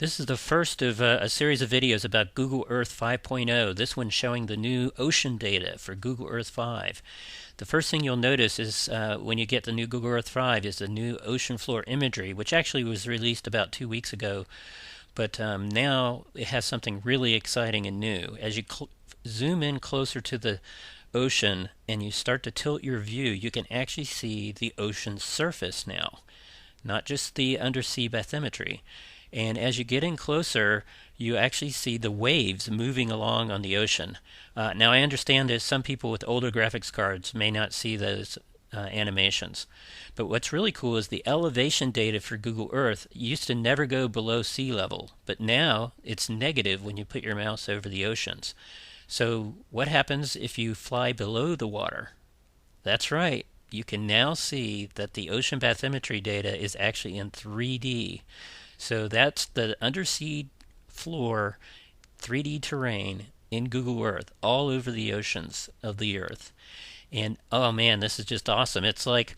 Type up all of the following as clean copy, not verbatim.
This is the first of a series of videos about Google Earth 5.0. This one showing the new ocean data for Google Earth 5. The first thing you'll notice is when you get the new Google Earth 5 is the new ocean floor imagery, which actually was released about 2 weeks ago. But now it has something really exciting and new. As you zoom in closer to the ocean and you start to tilt your view, you can actually see the ocean's surface now, not just the undersea bathymetry. And as you get in closer, you actually see the waves moving along on the ocean. Now, I understand that some people with older graphics cards may not see those animations. But what's really cool is the elevation data for Google Earth used to never go below sea level, but now it's negative when you put your mouse over the oceans. So what happens if you fly below the water? That's right. You can now see that the ocean bathymetry data is actually in 3D. So that's the undersea floor 3D terrain in Google Earth all over the oceans of the Earth. And oh man, this is just awesome. It's like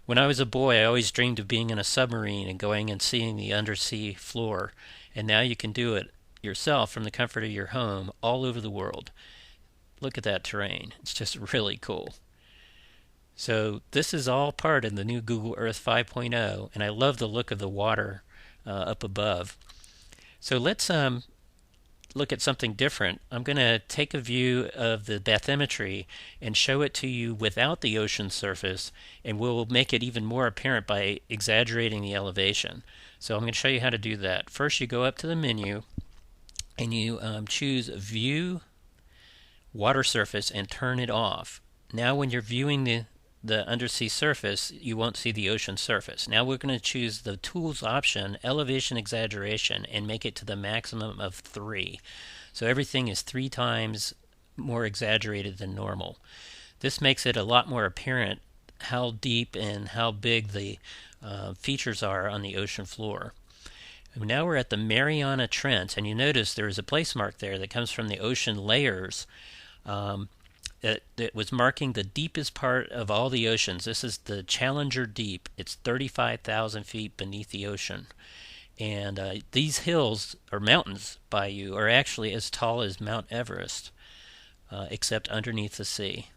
when I was a boy, I always dreamed of being in a submarine and going and seeing the undersea floor. And now you can do it yourself from the comfort of your home all over the world. Look at that terrain. It's just really cool. So this is all part of the new Google Earth 5.0, and I love the look of the water up above. So let's look at something different. I'm going to take a view of the bathymetry and show it to you without the ocean surface, and we'll make it even more apparent by exaggerating the elevation. So I'm going to show you how to do that. First, you go up to the menu and you choose View Water Surface and turn it off. Now when you're viewing the undersea surface, you won't see the ocean surface. Now we're going to choose the Tools option, Elevation Exaggeration, and make it to the maximum of 3. So everything is 3 times more exaggerated than normal. This makes it a lot more apparent how deep and how big the features are on the ocean floor. And now we're at the Mariana Trench, and you notice there is a place mark there that comes from the ocean layers. That was marking the deepest part of all the oceans. This is the Challenger Deep. It's 35,000 feet beneath the ocean. And these hills, or mountains by you, are actually as tall as Mount Everest, except underneath the sea.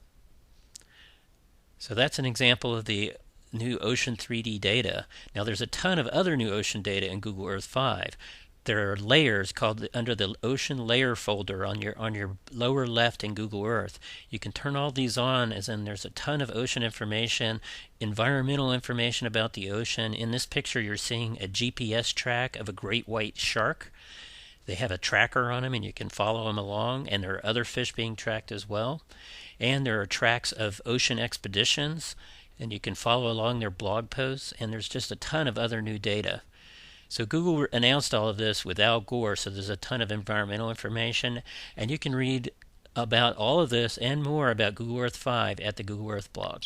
So that's an example of the new ocean 3D data. Now there's a ton of other new ocean data in Google Earth 5. There are layers called under the Ocean Layer folder on your lower left in Google Earth. You can turn all these on, as in there's a ton of ocean information, environmental information about the ocean. In this picture you're seeing a GPS track of a great white shark. They have a tracker on them and you can follow them along, and there are other fish being tracked as well. And there are tracks of ocean expeditions, and you can follow along their blog posts, and there's just a ton of other new data. So Google announced all of this with Al Gore, so there's a ton of environmental information, and you can read about all of this and more about Google Earth 5 at the Google Earth blog.